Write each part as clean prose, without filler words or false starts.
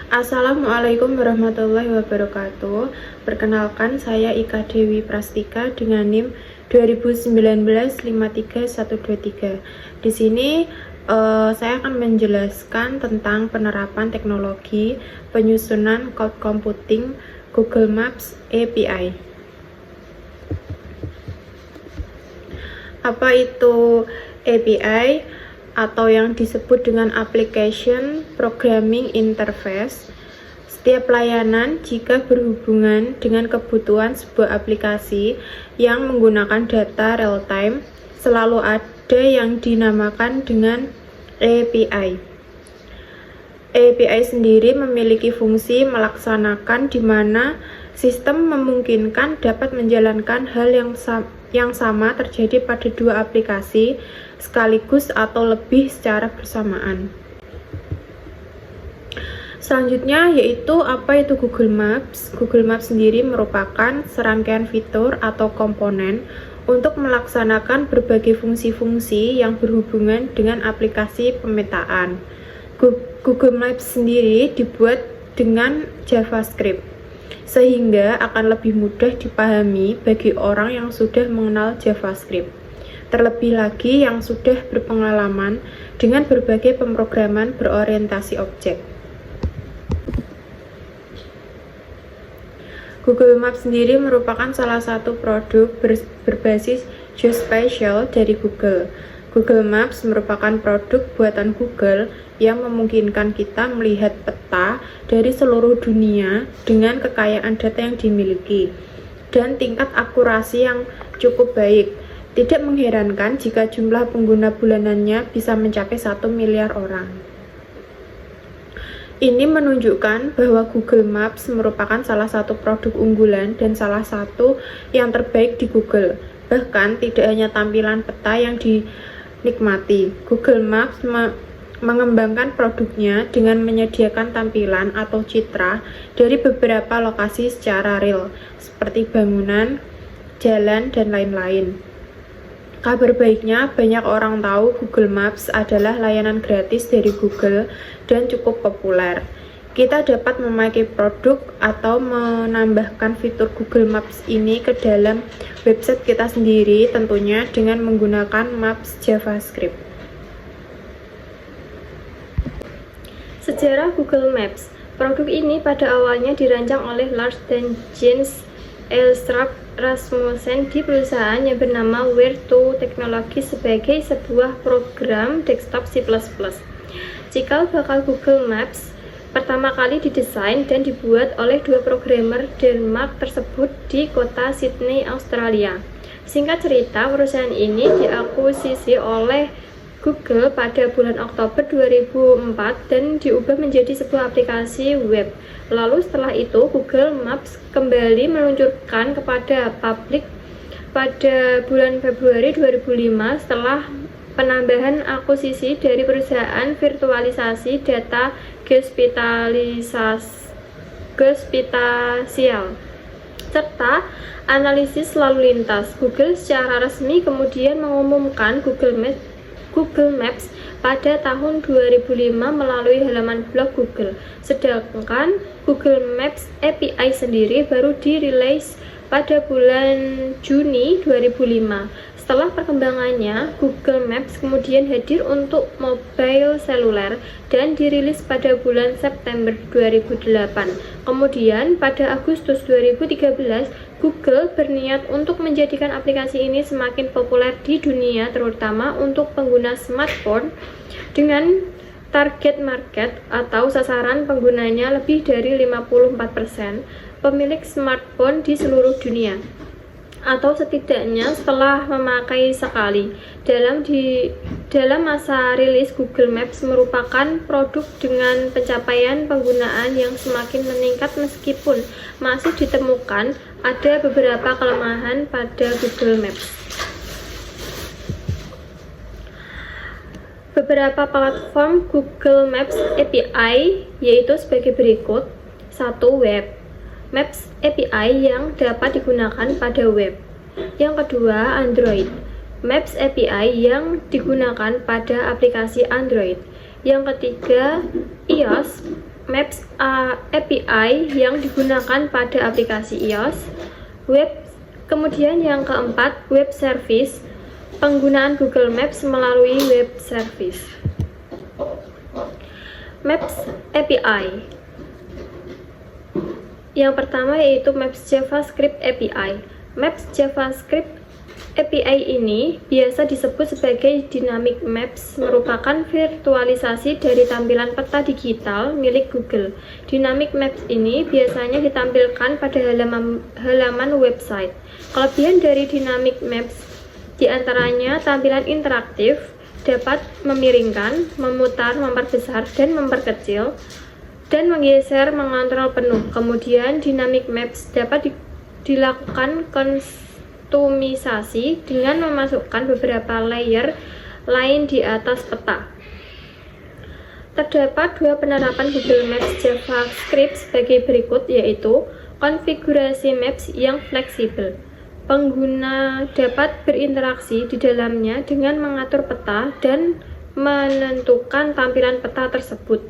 Assalamualaikum warahmatullahi wabarakatuh. Perkenalkan, saya Ika Dewi Prastika dengan NIM 2019-53123. Di sini saya akan menjelaskan tentang penerapan teknologi penyusunan cloud computing Google Maps API. Apa itu API? Atau yang disebut dengan Application Programming Interface. Setiap layanan jika berhubungan dengan kebutuhan sebuah aplikasi yang menggunakan data real-time selalu ada yang dinamakan dengan API. API sendiri memiliki fungsi melaksanakan di mana sistem memungkinkan dapat menjalankan hal yang sama terjadi pada dua aplikasi sekaligus atau lebih secara bersamaan. Selanjutnya yaitu apa itu Google Maps. Google Maps sendiri merupakan serangkaian fitur atau komponen untuk melaksanakan berbagai fungsi-fungsi yang berhubungan dengan aplikasi pemetaan. Google Maps sendiri dibuat dengan JavaScript, sehingga akan lebih mudah dipahami bagi orang yang sudah mengenal JavaScript. Terlebih lagi yang sudah berpengalaman dengan berbagai pemrograman berorientasi objek. Google Maps sendiri merupakan salah satu produk berbasis geospatial dari Google. Google Maps merupakan produk buatan Google yang memungkinkan kita melihat peta dari seluruh dunia dengan kekayaan data yang dimiliki dan tingkat akurasi yang cukup baik. Tidak mengherankan jika jumlah pengguna bulanannya bisa mencapai 1 miliar orang. Ini menunjukkan bahwa Google Maps merupakan salah satu produk unggulan dan salah satu yang terbaik di Google. Bahkan tidak hanya tampilan peta yang dinikmati. Google Maps mengembangkan produknya dengan menyediakan tampilan atau citra dari beberapa lokasi secara real, seperti bangunan, jalan, dan lain-lain. Kabar baiknya, banyak orang tahu Google Maps adalah layanan gratis dari Google dan cukup populer. Kita dapat memakai produk atau menambahkan fitur Google Maps ini ke dalam website kita sendiri, tentunya dengan menggunakan Maps JavaScript. Sejarah Google Maps. Produk ini pada awalnya dirancang oleh Lars dan Jens Elstrup Rasmussen di perusahaan yang bernama Where2 Technologies sebagai sebuah program desktop C++. Cikal bakal Google Maps pertama kali didesain dan dibuat oleh dua programmer Denmark tersebut di kota Sydney, Australia. Singkat cerita, perusahaan ini diakuisisi oleh Google pada bulan Oktober 2004 dan diubah menjadi sebuah aplikasi web. Lalu setelah itu Google Maps kembali meluncurkan kepada publik pada bulan Februari 2005 setelah penambahan akuisisi dari perusahaan virtualisasi data geospatial serta analisis lalu lintas. Google secara resmi kemudian mengumumkan Google Maps pada tahun 2005 melalui halaman blog Google. Sedangkan Google Maps API sendiri baru dirilis pada bulan Juni 2005. Setelah perkembangannya, Google Maps kemudian hadir untuk mobile seluler dan dirilis pada bulan September 2008. Kemudian pada Agustus 2013, Google berniat untuk menjadikan aplikasi ini semakin populer di dunia, terutama untuk pengguna smartphone dengan target market atau sasaran penggunanya lebih dari 54% pemilik smartphone di seluruh dunia, atau setidaknya setelah memakai sekali. Dalam masa rilis, Google Maps merupakan produk dengan pencapaian penggunaan yang semakin meningkat meskipun masih ditemukan ada beberapa kelemahan pada Google Maps. Beberapa platform Google Maps API yaitu sebagai berikut. 1. Web Maps API yang dapat digunakan pada web. Yang kedua, Android Maps API yang digunakan pada aplikasi Android. Yang ketiga, iOS Maps API yang digunakan pada aplikasi iOS, kemudian yang keempat, web service, penggunaan Google Maps melalui web service. Maps API. Yang pertama yaitu Maps JavaScript API. Maps JavaScript API ini biasa disebut sebagai Dynamic Maps, merupakan virtualisasi dari tampilan peta digital milik Google. Dynamic Maps ini biasanya ditampilkan pada halaman website. Kelebihan dari Dynamic Maps diantaranya tampilan interaktif, dapat memiringkan, memutar, memperbesar, dan memperkecil, dan menggeser, mengontrol penuh. Kemudian Dynamic Maps dapat dilakukan kustomisasi dengan memasukkan beberapa layer lain di atas peta. Terdapat dua penerapan Google Maps JavaScript sebagai berikut, yaitu konfigurasi maps yang fleksibel. Pengguna dapat berinteraksi di dalamnya dengan mengatur peta dan menentukan tampilan peta tersebut.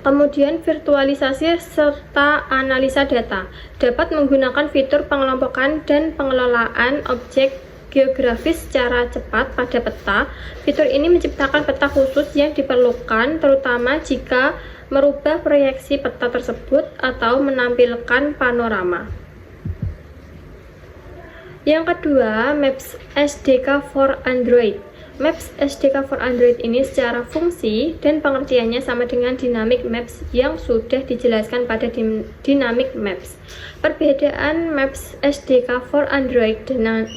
Kemudian virtualisasi serta analisa data dapat menggunakan fitur pengelompokan dan pengelolaan objek geografis secara cepat pada peta. Fitur ini menciptakan peta khusus yang diperlukan terutama jika merubah proyeksi peta tersebut atau menampilkan panorama. Yang kedua, Maps SDK for Android. Maps SDK for Android ini secara fungsi dan pengertiannya sama dengan Dynamic Maps yang sudah dijelaskan pada Dynamic Maps. Perbedaan Maps SDK for Android dengan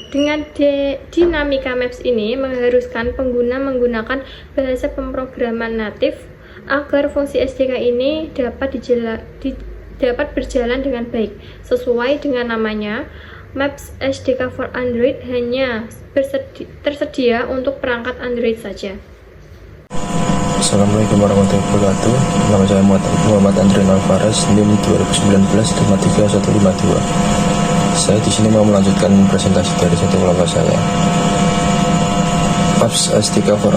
Dynamic Maps ini mengharuskan pengguna menggunakan bahasa pemrograman natif agar fungsi SDK ini dapat berjalan dengan baik. Sesuai dengan namanya, Maps SDK for Android hanya tersedia untuk perangkat Android saja. Assalamualaikum warahmatullahi wabarakatuh. Nama saya Muhammad Andrian Alvarez, NIM 2019-53152. Saya di sini mau melanjutkan presentasi dari satu kelompok saya. Maps SDK for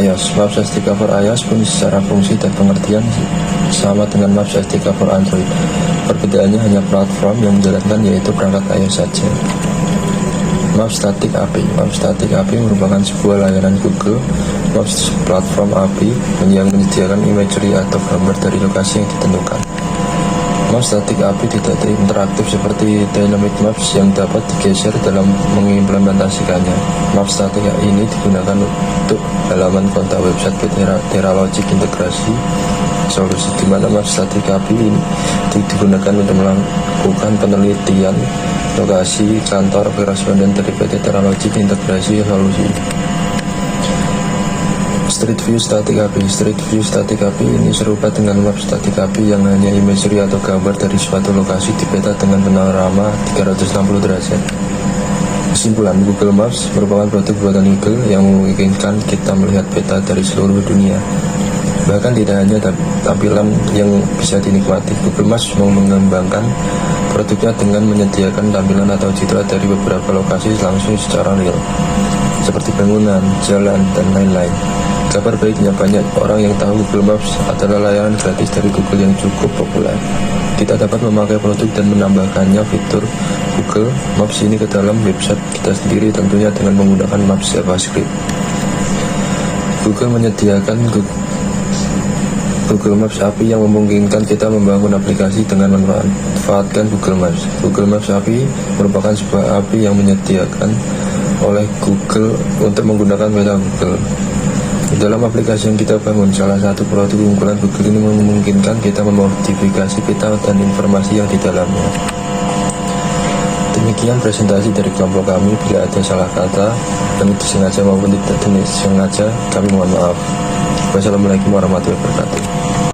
iOS. Maps SDK for iOS pun secara fungsi dan pengertian sama dengan Maps SDK for Android. Perbedaannya hanya platform yang menjalankan, yaitu perangkat iOS saja. Maps Static API. Maps Static API merupakan sebuah layanan Google Maps Platform API yang menyediakan imagery atau gambar dari lokasi yang ditentukan. Maps Static API tidak interaktif seperti Dynamic Maps yang dapat digeser dalam mengimplementasikannya. Maps Static ini digunakan untuk halaman kontak website Teralogic integrasi solusi, di mana Maps Static API ini digunakan untuk melakukan penelitian lokasi kantor koresponden dari PT Teralogic integrasi solusi. Street View Static API. Street View Static API ini serupa dengan Maps Static API yang hanya imagery atau gambar dari suatu lokasi di peta dengan panorama 360 derajat. Kesimpulan, Google Maps merupakan produk buatan Google yang memungkinkan kita melihat peta dari seluruh dunia. Bahkan tidak hanya tampilan yang bisa dinikmati, Google Maps mengembangkan produknya dengan menyediakan tampilan atau citra dari beberapa lokasi langsung secara real, seperti bangunan, jalan, dan lain-lain. Kabar baiknya, banyak orang yang tahu Google Maps adalah layanan gratis dari Google yang cukup populer. Kita dapat memakai produk dan menambahkannya fitur Google Maps ini ke dalam website kita sendiri, tentunya dengan menggunakan Maps JavaScript. Google menyediakan Google Maps API yang memungkinkan kita membangun aplikasi dengan memanfaatkan Google Maps. Google Maps API merupakan sebuah API yang menyediakan oleh Google untuk menggunakan peta Google. Dalam aplikasi yang kita bangun, salah satu produk unggulan Google ini memungkinkan kita memodifikasi peta dan informasi yang di dalamnya. Demikian presentasi dari kelompok kami. Bila ada salah kata, dan disengaja maupun tidak disengaja, kami mohon maaf. Wassalamualaikum warahmatullahi wabarakatuh.